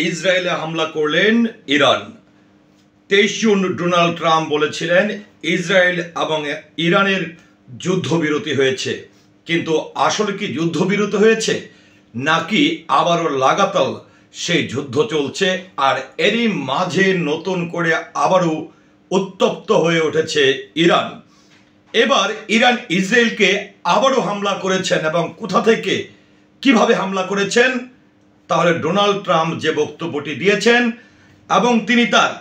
ইসরায়েলে হামলা করলেন ইরান। 23 জুন ডোনাল্ড ট্রাম্প বলেছিলেন ইসরায়েল এবং ইরানের যুদ্ধবিরতি হয়েছে, কিন্তু আসলে কি যুদ্ধবিরতি হয়েছে নাকি আবারও লাগাতার সেই যুদ্ধ চলছে? আর এরই মাঝে নতুন করে আবারও উত্তপ্ত হয়ে উঠেছে ইরান। এবার ইরান ইসরায়েলকে আবারও হামলা করেছেন এবং কোথা থেকে কিভাবে হামলা করেছেন, তাহলে ডোনাল্ড ট্রাম্প যে বক্তব্যটি দিয়েছেন এবং তিনি তার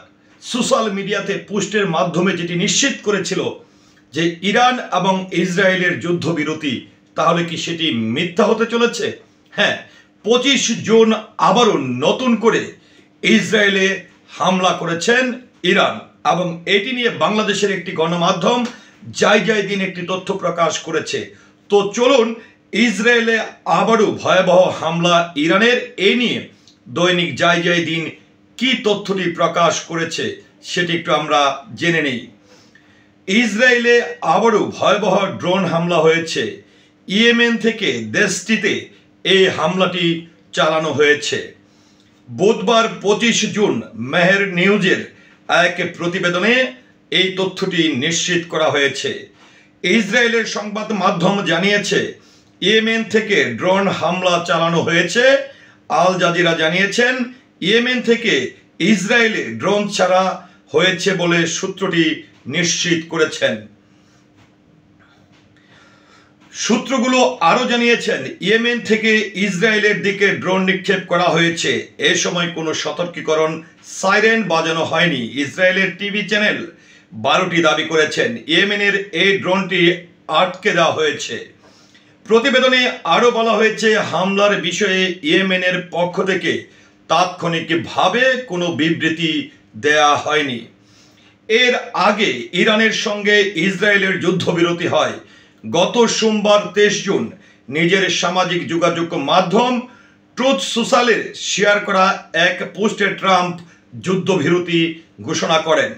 সোশ্যাল মিডিয়াতে পোস্টের মাধ্যমে যেটি নিশ্চিত করেছিল যে ইরান এবং ইসরায়েলের যুদ্ধবিরতি, তাহলে কি সেটি মিথ্যা হতে চলেছে? হ্যাঁ, 25 জুন আবারও নতুন করে ইসরায়েলে হামলা করেছেন ইরান এবং এটি নিয়ে বাংলাদেশের একটি গণমাধ্যম যাই দিন একটি তথ্য প্রকাশ করেছে। তো চলুন ইসরায়েলে আবারও ভয়াবহ হামলা ইরানের, এ নিয়ে দৈনিক যাই দিন কি তথ্যটি প্রকাশ করেছে সেটি একটু আমরা জেনে নেই। ইসরায়েলে আবারও ভয়াবহ ড্রোন হামলা হয়েছে। ইয়েমেন থেকে দেশটিতে এই হামলাটি চালানো হয়েছে। বুধবার 25 জুন মেহের নিউজের এক প্রতিবেদনে এই তথ্যটি নিশ্চিত করা হয়েছে। ইসরায়েলের সংবাদ মাধ্যম জানিয়েছে ইয়েমেন থেকে ড্রোন হামলা চালানো হয়েছে। আল জাজিরা জানিয়েছেন ইয়েমেন থেকে ইসরায়েলে ড্রোন ছাড়া হয়েছে বলে সূত্রটি নিশ্চিত করেছেন। সূত্রগুলো আরো জানিয়েছেন ইয়েমেন থেকে ইসরায়েলের দিকে ড্রোন নিক্ষেপ করা হয়েছে। এ সময় কোনো সতর্কীকরণ সাইরেন বাজানো হয়নি। ইসরায়েলের টিভি চ্যানেল 12টি দাবি করেছেন ইয়েমেনের এই ড্রোনটি আটকে দেওয়া হয়েছে। প্রতিবেদনে আরো বলা হয়েছে হামলার বিষয়ে ইয়েমেনের পক্ষ থেকে তাৎক্ষণিকভাবে কোনো বিবৃতি দেয়া হয়নি। এর আগে ইরানের সঙ্গে ইসরায়েলের যুদ্ধবিরতি হয়। গত সোমবার 23 জুন নিজের সামাজিক যোগাযোগ মাধ্যম ট্রুথ সোশ্যালে শেয়ার করা এক পোস্টে ট্রাম্প যুদ্ধবিরতি ঘোষণা করেন।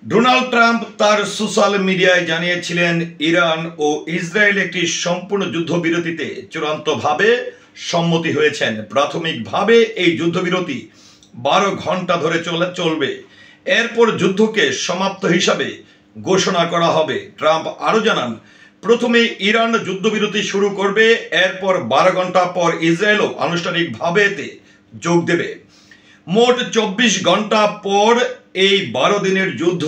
ডোনাল্ড ট্রাম্প তার সোশ্যাল মিডিয়ায় জানিয়েছিলেন ইরান ও ইসরায়েল একটি সম্পূর্ণ যুদ্ধবিরতিতে চূড়ান্তভাবে সম্মতি হয়েছেন। প্রাথমিকভাবে এই যুদ্ধবিরতি 12 ঘন্টা ধরে চলবে। এরপর যুদ্ধকে সমাপ্ত হিসাবে ঘোষণা করা হবে। ট্রাম্প আরো জানান প্রথমে ইরান যুদ্ধবিরতি শুরু করবে, এরপর 12 ঘন্টা পর ইসরায়েলও আনুষ্ঠানিকভাবে এতে যোগ দেবে। মোট 24 ঘন্টা পর এই 12 দিনের যুদ্ধ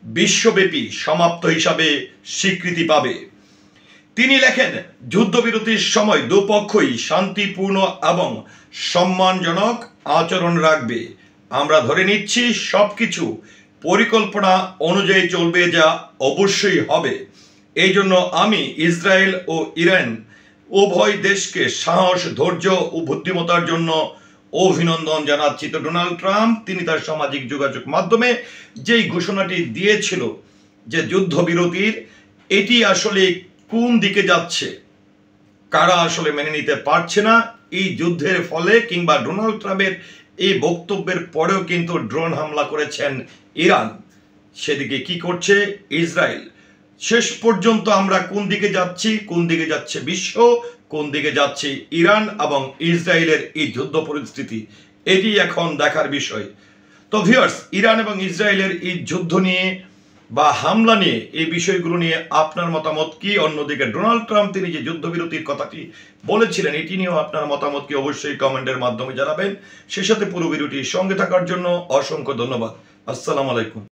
বিশ্বব্যাপী সমাপ্ত হিসাবে স্বীকৃতি পাবে। তিনি লেখেন যুদ্ধবিরতির সময় দুপক্ষই শান্তিপূর্ণ এবং সম্মানজনক আচরণ রাখবে। আমরা ধরে নিচ্ছি সবকিছু পরিকল্পনা অনুযায়ী চলবে, যা অবশ্যই হবে। এই জন্য আমি ইসরায়েল ও ইরান উভয় দেশকে সাহস, ধৈর্য ও বুদ্ধিমত্তার জন্য অভিনন্দন জানাচ্ছি। তো ডোনাল্ড ট্রাম্প তিনি তার সামাজিক যোগাযোগ মাধ্যমে যেই ঘোষণাটি দিয়েছিল যে যুদ্ধবিরতির, এটি আসলে কোন দিকে যাচ্ছে, কারা আসলে মেনে নিতে পারছে না এই যুদ্ধের ফলে, কিংবা ডোনাল্ড ট্রাম্পের এই বক্তব্যের পরেও কিন্তু ড্রোন হামলা করেছেন ইরান, সেদিকে কি করছে ইসরায়েল। শেষ পর্যন্ত আমরা কোন দিকে যাচ্ছি, কোন দিকে যাচ্ছে বিশ্ব, কোন দিকে যাচ্ছে ইরান এবং ইসরায়েলের এই যুদ্ধ পরিস্থিতি, এটি এখন দেখার বিষয়। তো ভিউয়ার্স, ইরান এবং ইসরায়েলের এই যুদ্ধ নিয়ে বা হামলা নিয়ে এই বিষয়গুলো নিয়ে আপনার মতামত কি? অন্যদিকে ডোনাল্ড ট্রাম্প তিনি যে যুদ্ধবিরতির কথাটি বলেছিলেন, এটি নিয়েও আপনার মতামত কি অবশ্যই কমেন্টের মাধ্যমে জানাবেন। সে সাথে পুরো ভিডিওটির সঙ্গে থাকার জন্য অসংখ্য ধন্যবাদ। আসসালামু আলাইকুম।